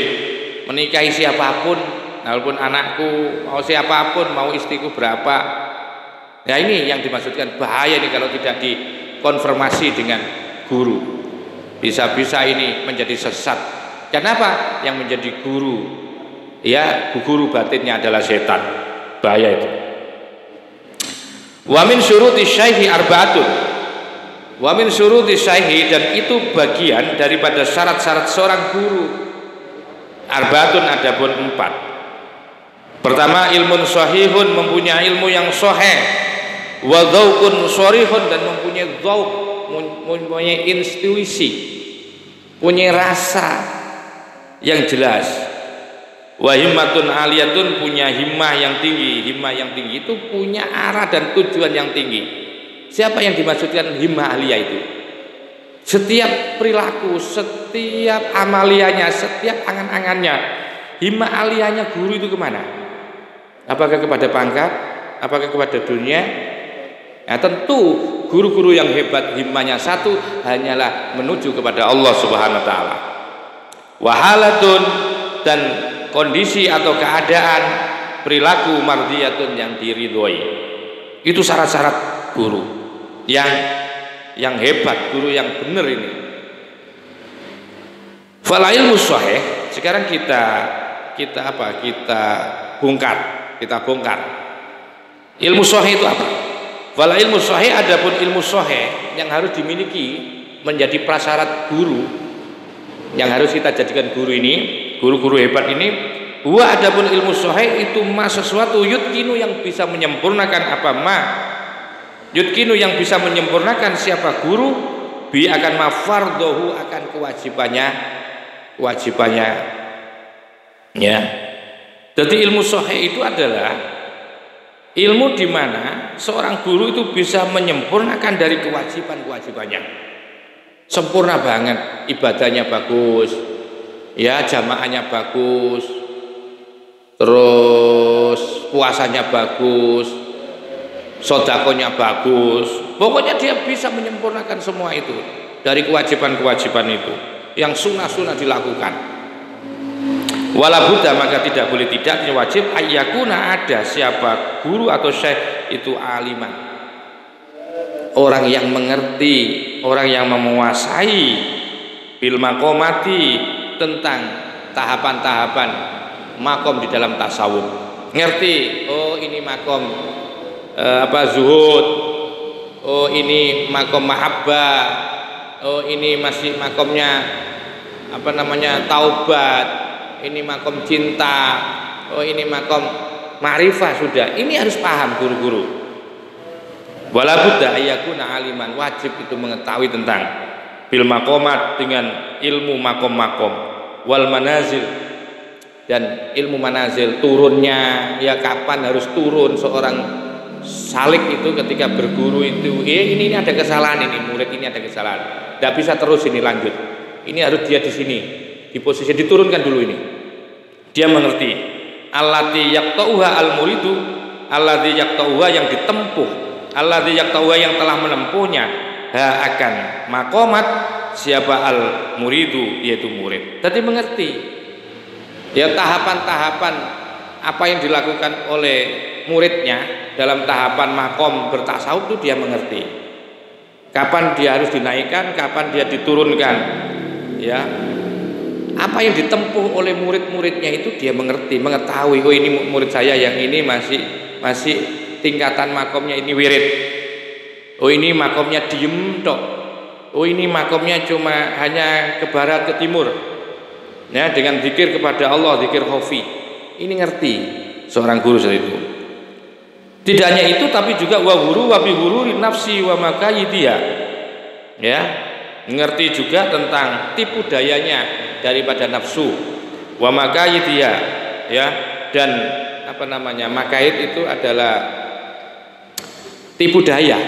menikahi siapapun, walaupun anakku, mau siapapun, mau istriku berapa. Ini yang dimaksudkan bahaya ini kalau tidak dikonfirmasi dengan guru. Bisa-bisa ini menjadi sesat. Kenapa? Yang menjadi guru, guru batinnya adalah setan. Bahaya itu. Wa min syuruti syaihi arba'atun. Wa min syuruti syaihi, dan itu bagian daripada syarat-syarat seorang guru. Arba'atun, adapun 4. Pertama, ilmun sahihun, mempunyai ilmu yang sahih, wa dzauqun sharihun, dan mempunyai dzauq, mempunyai intuisi, punya rasa yang jelas, wa himmatun aliyatun, punya himmah yang tinggi. Himmah yang tinggi itu punya arah dan tujuan yang tinggi. Siapa yang dimaksudkan himmah aliyah itu? Setiap perilaku, setiap amaliannya, setiap angan-angannya, himmah aliyahnya guru itu kemana? Apakah kepada pangkat? Apakah kepada dunia? Tentu guru-guru yang hebat himmahnya satu, hanyalah menuju kepada Allah Subhanahu wa taala. Wahalatun, dan kondisi atau keadaan perilaku mardiyatun, yang diridhoi. Itu syarat-syarat guru yang yang hebat, guru yang benar ini. Fala ilmu sahih, sekarang kita bongkar. Ilmu sahih itu apa? Fala ilmu sahih, adapun ilmu sahih yang harus dimiliki menjadi prasyarat guru, yang harus kita jadikan guru ini, guru-guru hebat ini, wa adapun ilmu sahih itu sesuatu yutkinu yang bisa menyempurnakan yutkinu yang bisa menyempurnakan siapa guru bi akan mafardohu akan kewajibannya ya. Jadi ilmu sahih itu adalah ilmu di mana seorang guru itu bisa menyempurnakan dari kewajibannya, sempurna banget, ibadahnya bagus ya, jamaahnya bagus, terus puasanya bagus, sodakonya bagus, pokoknya dia bisa menyempurnakan semua itu dari kewajiban itu yang sunnah dilakukan. Wala budda, maka tidak boleh tidak, wajib ayyakuna ada siapa guru atau syekh itu aliman, orang yang mengerti, orang yang menguasai bil maqamati, tentang tahapan-tahapan makom di dalam tasawuf. Ngerti, oh ini makom zuhud, oh ini makom mahabbah, oh ini masih makomnya taubat, ini makom cinta, oh ini makom ma'rifah. Sudah, ini harus paham guru-guru. Wala budda ayyakuna aliman, wajib itu mengetahui tentang bil maqamat, dengan ilmu makom-makom, wal manazil, dan ilmu manazil, turunnya ya, kapan harus turun seorang salik itu ketika berguru itu. Ini ada kesalahan, ini murid ini ada kesalahan, tidak bisa terus ini lanjut, ini harus dia di sini, di posisi diturunkan dulu ini. Dia mengerti allati yaqta'uha al-muridu, allati yaqta'uha yang ditempuh, allati yaqta'uha yang telah menempuhnya, akan maqamat siapa al-muridu, yaitu murid. Jadi mengerti ya tahapan-tahapan apa yang dilakukan oleh muridnya dalam tahapan makom bertasawuf itu dia mengerti. Kapan dia harus dinaikkan, kapan dia diturunkan, ya. Apa yang ditempuh oleh murid-muridnya itu dia mengetahui. Oh ini murid saya yang ini masih tingkatan makomnya ini wirid. Oh ini makomnya diem tok. Oh ini makomnya cuma hanya ke barat ke timur. Ya, dengan zikir kepada Allah, zikir khafi. Ini ngerti seorang guru seperti itu. Tidak hanya itu, tapi juga wa bi ghururi nafsi wa makayidiya. Ya, ngerti juga tentang tipu dayanya daripada nafsu, wa makayidiya, ya, dan makaid itu adalah tipu daya,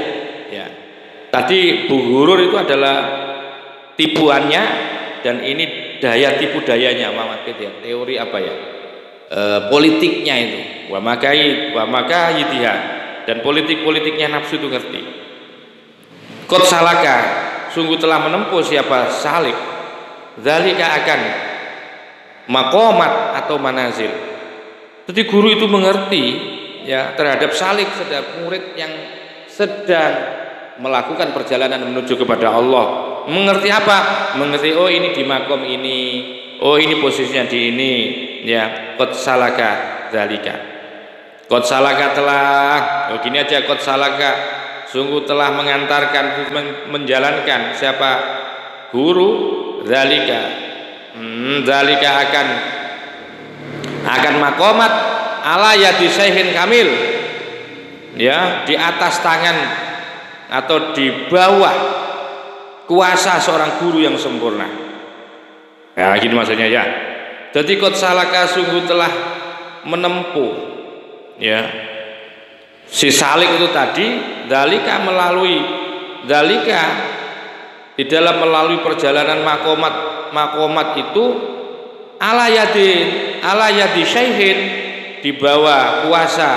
ya. Tadi buhurur itu adalah tipuannya, dan ini daya tipu dayanya, makid ya, teori politiknya itu, wa makayidiya, dan politiknya nafsu itu ngerti. Qad salaka, sungguh telah menempuh siapa salik, zalika akan maqamat atau manazil. Jadi guru itu mengerti ya terhadap salik, terhadap murid yang sedang melakukan perjalanan menuju kepada Allah. Mengerti apa? Mengerti, oh ini di makom ini, oh ini posisinya di ini, ya. Qad salaka zalika. Qad salaka telah, oh gini aja, qad salaka sungguh telah mengantarkan, menjalankan siapa guru zalika akan makomat ala yadi syaihin kamil, ya, di atas tangan atau di bawah kuasa seorang guru yang sempurna. Ya gini maksudnya ya. Jadi qad salaka sungguh telah menempuh, ya, si salik itu tadi, zalika di dalam melalui perjalanan makomat itu ala yadi syaihin, di bawah kuasa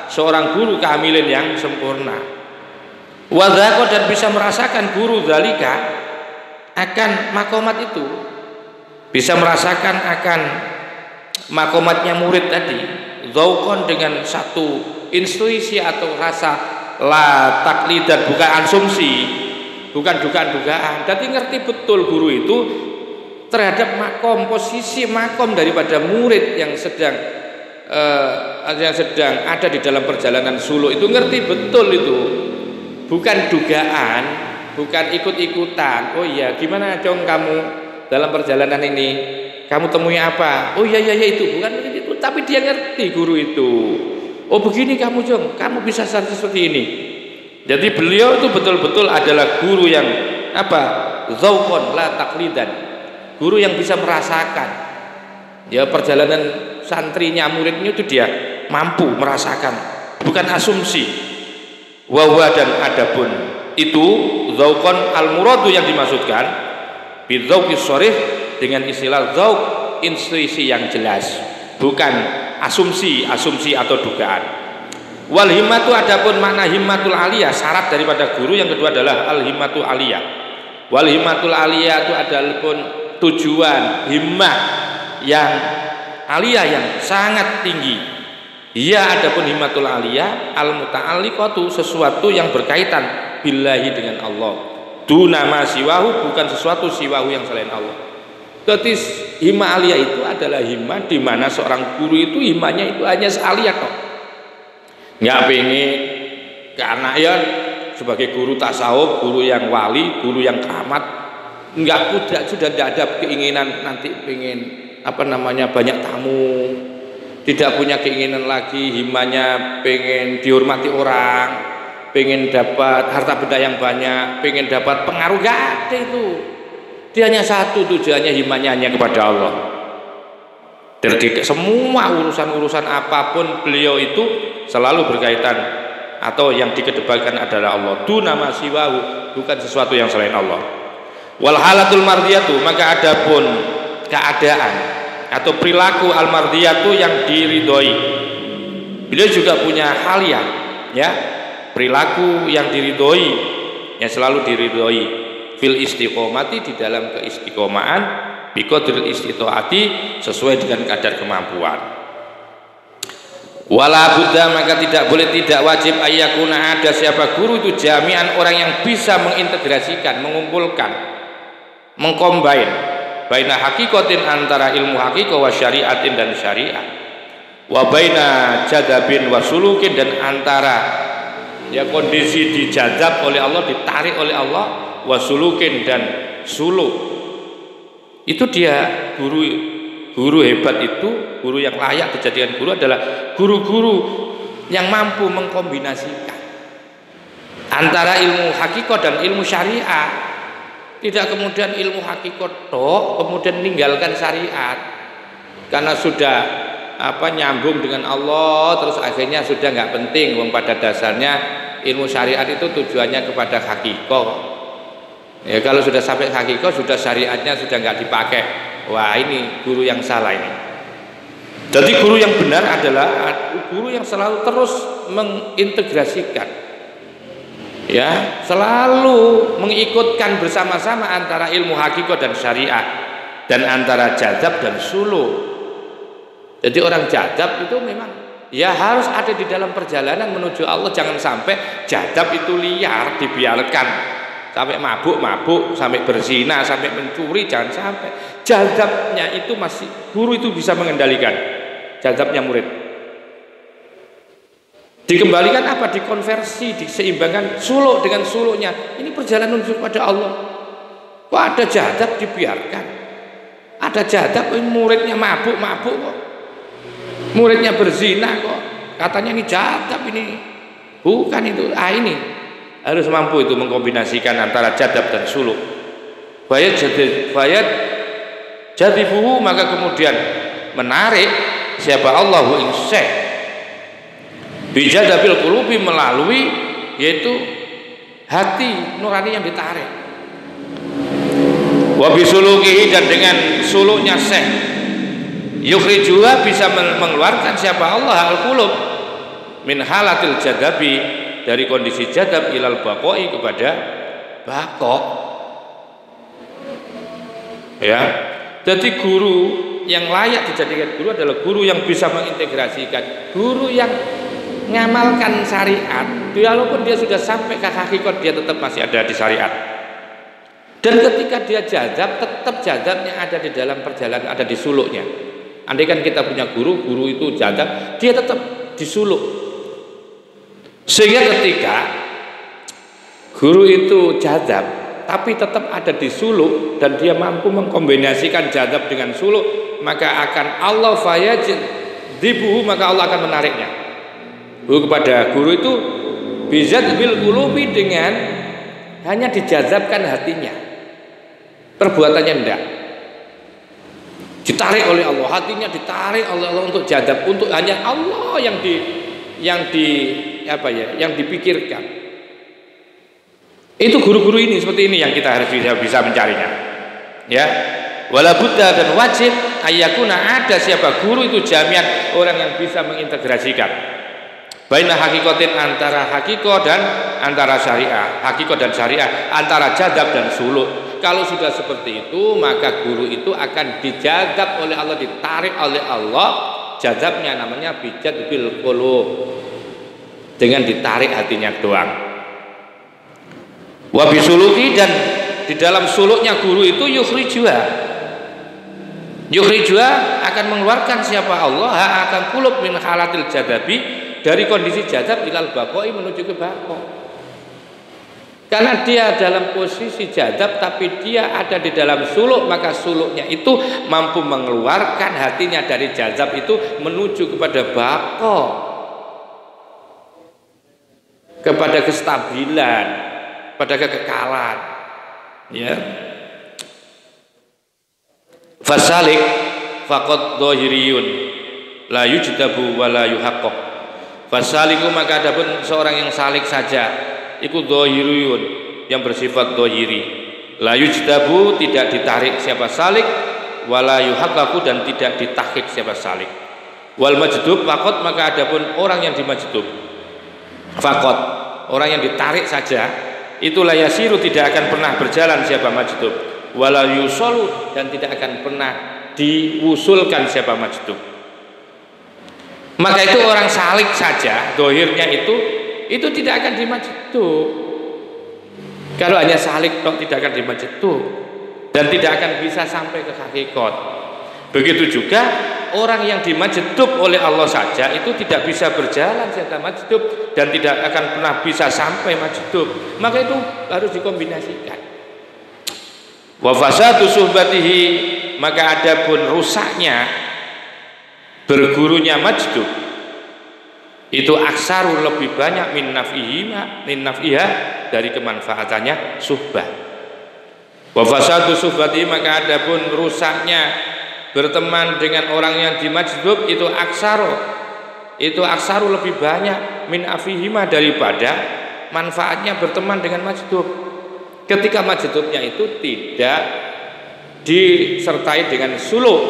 seorang guru kamilin yang sempurna. Wadhaqo, dan bisa merasakan guru zalika akan makomat itu, bisa merasakan akan makomatnya murid tadi, dzauqan, dengan satu intuisi atau rasa la taklid, dan bukan bukan dugaan-dugaan. Jadi ngerti betul guru itu terhadap makom, posisi makom daripada murid yang sedang ada di dalam perjalanan suluk itu, ngerti betul itu. Bukan dugaan, bukan ikut-ikutan. Oh iya, gimana dong kamu dalam perjalanan ini? Kamu temui apa? Oh iya itu, bukan itu. Tapi dia ngerti guru itu. Oh begini kamu Jong, kamu bisa seperti ini. Jadi beliau itu betul-betul adalah guru yang apa? Zauqan la taqlidan. Guru yang bisa merasakan. Ya perjalanan santrinya, muridnya itu dia mampu merasakan, bukan asumsi. Wawa dan adapun itu zauqan al-muradu yang dimaksudkan bidzauqis sharih dengan istilah zauq, intuisi yang jelas, bukan asumsi atau dugaan. Wal himmatu adapun makna himmatul aliyah, syarat daripada guru yang kedua adalah al himmatul aliyah. Wal himmatul aliyah itu adalah pun tujuan himmah yang aliyah yang sangat tinggi. Ia adapun himmatul aliyah al muta'alliqatu, sesuatu yang berkaitan billahi dengan Allah. Duna ma siwahu, bukan sesuatu siwahu yang selain Allah. Jadi himmah aliyah itu adalah himmah di mana seorang guru itu himmahnya itu hanya aliyah kok. Nggak pengen karena ya sebagai guru tasawuf, guru yang wali, guru yang keramat, sudah tidak ada keinginan nanti pengen banyak tamu. Tidak punya keinginan lagi, himmahnya pengen dihormati orang, pengen dapat harta benda yang banyak, pengen dapat pengaruh, gak ada itu. Dia hanya satu tujuannya, himmahnya hanya kepada Allah. Dari semua urusan-urusan apapun beliau itu selalu berkaitan atau yang dikedepankan adalah Allah. Duna ma siwahu, bukan sesuatu yang selain Allah. Wal halatul mardiyatu, maka adapun keadaan atau perilaku al-mardiyatu yang diridhoi. Beliau juga punya hal ya perilaku yang diridhoi, yang selalu diridhoi fil istiqomati, di dalam keistiqomahan, biqadril istitaati, sesuai dengan kadar kemampuan. Wala budda, maka tidak boleh, tidak wajib ayyakuna, ada siapa guru itu jami'an, orang yang bisa mengintegrasikan, mengumpulkan, mengcombine baina hakikatin, antara ilmu hakikah wa syariatin dan syariat, wa baina jadabin wa sulukin, dan antara ya kondisi dijadab oleh Allah, ditarik oleh Allah, wa sulukin, dan suluk. Itu dia guru hebat itu, guru yang layak dijadikan guru adalah guru-guru yang mampu mengkombinasikan antara ilmu hakikah dan ilmu syariat. Tidak kemudian ilmu hakikat toh kemudian meninggalkan syariat karena sudah nyambung dengan Allah, terus akhirnya sudah nggak penting. Pada dasarnya ilmu syariat itu tujuannya kepada hakikat. Ya kalau sudah sampai hakikat, sudah syariatnya sudah nggak dipakai. Wah, ini guru yang salah ini. Jadi guru yang benar adalah guru yang selalu terus mengintegrasikan, ya selalu mengikutkan bersama-sama antara ilmu hakikat dan syariat, dan antara jadab dan suluk. Jadi orang jadab itu memang ya harus ada di dalam perjalanan menuju Allah. Jangan sampai jadab itu liar, dibiarkan sampai mabuk, sampai berzina, sampai mencuri. Jangan sampai. Jadabnya itu masih guru itu bisa mengendalikan jadabnya murid. Dikembalikan apa? Dikonversi, diseimbangkan suluk dengan suluknya. Ini perjalanan menuju pada Allah. Kok ada jadab dibiarkan? Ada jadab muridnya mabuk kok. Muridnya berzina kok. Katanya ini jadab ini. Bukan itu. Ini harus mampu itu mengkombinasikan antara jadab dan suluk. Bayat jadibuhu, maka kemudian menarik siapa Allahu insya bijadabil qulubi, melalui yaitu hati nurani yang ditarik, wa bisulukihi, dan dengan suluknya syekh yukhrijuha, bisa mengeluarkan siapa Allah al-qulub min halatil jadabi, dari kondisi jadab ilal baqoi, kepada baqo. Ya, jadi guru yang layak dijadikan guru adalah guru yang bisa mengintegrasikan, guru yang ngamalkan syariat, walaupun dia sudah sampai ke hakikat, dia tetap masih ada di syariat. Dan ketika dia jazab, tetap jazabnya ada di dalam perjalanan, ada di suluknya. Andai kan kita punya guru, guru itu jazab, dia tetap di suluk. Sehingga ketika guru itu jazab, tapi tetap ada di suluk dan dia mampu mengkombinasikan jazab dengan suluk, maka akan Allah fayajdibuhu, maka Allah akan menariknya. Kepada guru itu bizadbil qulubi, dengan hanya dijazabkan hatinya, perbuatannya enggak. Ditarik oleh Allah, hatinya ditarik oleh Allah untuk jazab, untuk hanya Allah yang dipikirkan. Itu guru-guru ini seperti ini yang kita harus bisa mencarinya. Ya, wala budda, dan wajib ayakuna, ada siapa guru itu jami'an, orang yang bisa mengintegrasikan baina hakikatin, antara hakiko dan antara syariah, hakiko dan syariah, antara jazab dan suluk. Kalau sudah seperti itu, maka guru itu akan dijazab oleh Allah, ditarik oleh Allah. Jazabnya namanya bijadbil qulub, dengan ditarik hatinya doang. Wa bisuluki, dan di dalam suluknya guru itu yukhrijua akan mengeluarkan siapa Allah akan qulub min halatil jadabi, dari kondisi jazab ilal baqoi, menuju ke baqo. Karena dia dalam posisi jazab tapi dia ada di dalam suluk, maka suluknya itu mampu mengeluarkan hatinya dari jazab itu menuju kepada baqo, kepada kestabilan, pada kekekalan. Ya. Fasalik faqad dhahiriyun la yujdabu wa la yuhaqqaq. Fasaliku, maka adapun seorang yang salik saja, iku dhahiriyun, yang bersifat dhahiri. La yujdabu, tidak ditarik siapa salik, wala yuhaqqaqu, dan tidak ditahqiq siapa salik. Wal majdub faqat, maka adapun orang yang dimajdub faqat, orang yang ditarik saja, itu la yasiru, tidak akan pernah berjalan siapa majdub, wala yusalu, dan tidak akan pernah diusulkan siapa majdub. Maka itu orang salik saja, dohirnya itu tidak akan dimajdub. Kalau hanya salik toh tidak akan dimajdub dan tidak akan bisa sampai ke hakikat. Begitu juga orang yang dimajdub oleh Allah saja itu tidak bisa berjalan serta majdub dan tidak akan pernah bisa sampai majdub. Maka itu harus dikombinasikan. Wa fasadu suhbatihi, maka adapun rusaknya bergurunya majdub itu aksaru, lebih banyak min naf'iha, dari kemanfaatannya suhbah. Wa fasadu suhbati, maka adapun rusaknya berteman dengan orang yang dimajdub itu aksaru lebih banyak min afihima, daripada manfaatnya berteman dengan majdub. Ketika majdubnya itu tidak disertai dengan suluk,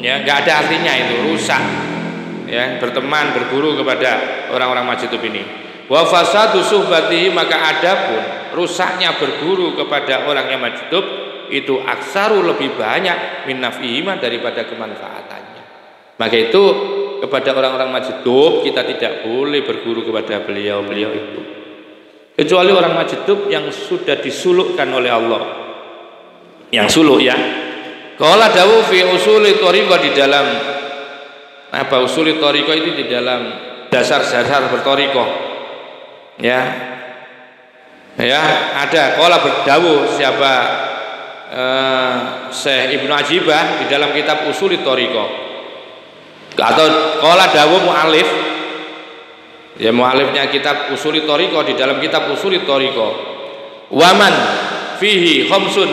ya, nggak ada artinya, itu rusak. Ya, berteman berguru kepada orang-orang majdub ini. Wa fasadu suhbatihi, maka adapun rusaknya berguru kepada orang yang majdub itu aksaru, lebih banyak min naf'ihima, daripada kemanfaatannya. Maka itu kepada orang-orang majdub kita tidak boleh berguru kepada beliau-beliau itu, kecuali orang majdub yang sudah disulukkan oleh Allah, yang suluk, ya. Qala dawu fi usuli thariqah, di dalam apa usuli thariqah itu di dalam dasar-dasar berthariqah. Ya. Ya, ada qala berdawu siapa Syekh Ibnu Ajibah di dalam kitab Usuli Thariqah. Atau qala dawu muallif, ya, muallifnya kitab Usuli Thariqah, di dalam kitab Usuli Thariqah. Waman fihi khamsun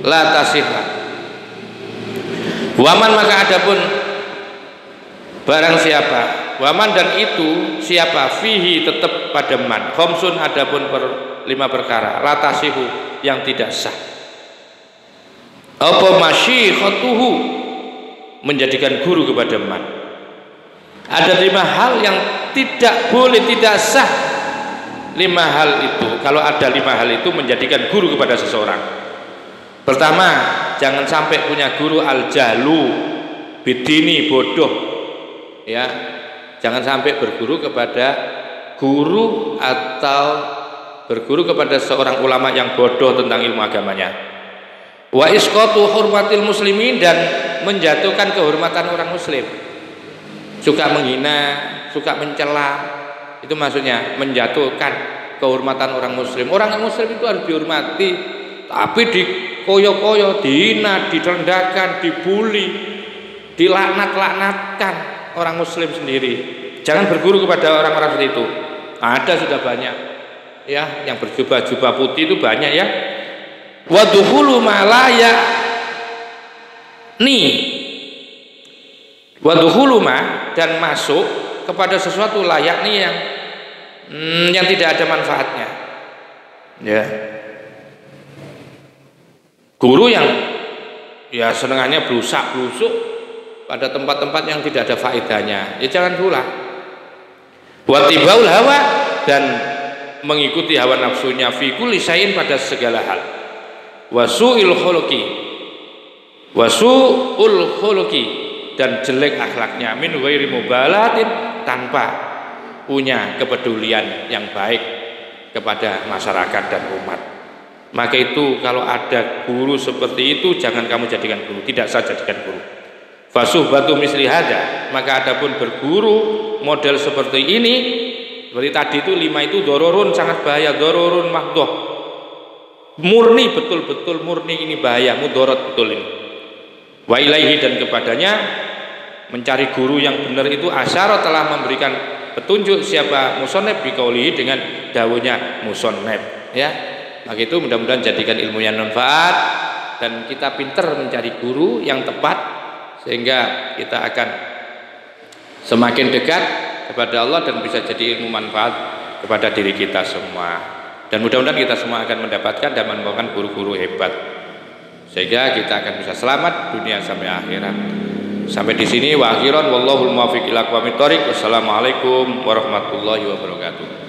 la tasihha. Waman, maka adapun barang siapa, waman, dan itu siapa, fihi tetap pada man, khamsun, adapun 5 perkara, latasihu, yang tidak sah. Apa masyikhatuhu, menjadikan guru kepada man. Ada 5 hal yang tidak boleh, tidak sah. 5 hal itu, kalau ada 5 hal itu menjadikan guru kepada seseorang. Pertama, jangan sampai punya guru al-jahlu bidini, bodoh, ya. Jangan sampai berguru kepada guru atau berguru kepada seorang ulama yang bodoh tentang ilmu agamanya. Wa isqatu hurmatil muslimin, dan menjatuhkan kehormatan orang muslim. Suka menghina, suka mencela, itu maksudnya menjatuhkan kehormatan orang muslim. Orang muslim itu harus dihormati, tapi dikoyo-koyo, dihina, direndahkan, dibully, dilaknat-laknatkan orang muslim sendiri. Jangan berguru kepada orang-orang seperti itu. Ada sudah banyak ya, yang berjubah-jubah putih itu banyak ya. Wadukhulu malaya wadukhulu ma, dan masuk kepada sesuatu layak nih yang tidak ada manfaatnya. Ya. Guru yang ya senengannya blusak-blusuk pada tempat-tempat yang tidak ada faedahnya, ya jangan pula. Watibaul hawa, dan mengikuti hawa nafsunya fi kulli syai'in, pada segala hal. Wasu'il khuluqi, dan jelek akhlaknya, min ghairi mubalatin, tanpa punya kepedulian yang baik kepada masyarakat dan umat. Maka itu kalau ada guru seperti itu, jangan kamu jadikan guru, tidak saya jadikan guru. Fasuhbatu misli hada, maka adapun berguru model seperti ini, seperti tadi itu 5 itu dororun, sangat bahaya, dororun mahdoh, murni, betul-betul murni ini bahaya, mudorot betul ini. Wa ilaihi, dan kepadanya mencari guru yang benar itu asyara, telah memberikan petunjuk siapa musoneb biqaulihi, dengan dawuhnya musoneb ya. Maka itu mudah-mudahan jadikan ilmu yang manfaat, dan kita pintar mencari guru yang tepat, sehingga kita akan semakin dekat kepada Allah dan bisa jadi ilmu manfaat kepada diri kita semua. Dan mudah-mudahan kita semua akan mendapatkan dan menemukan guru-guru hebat, sehingga kita akan bisa selamat dunia sampai akhirat. Sampai di sini, wa akhiran wallahul muwaffiq ila aqwamit thoriq. Wassalamualaikum warahmatullahi wabarakatuh.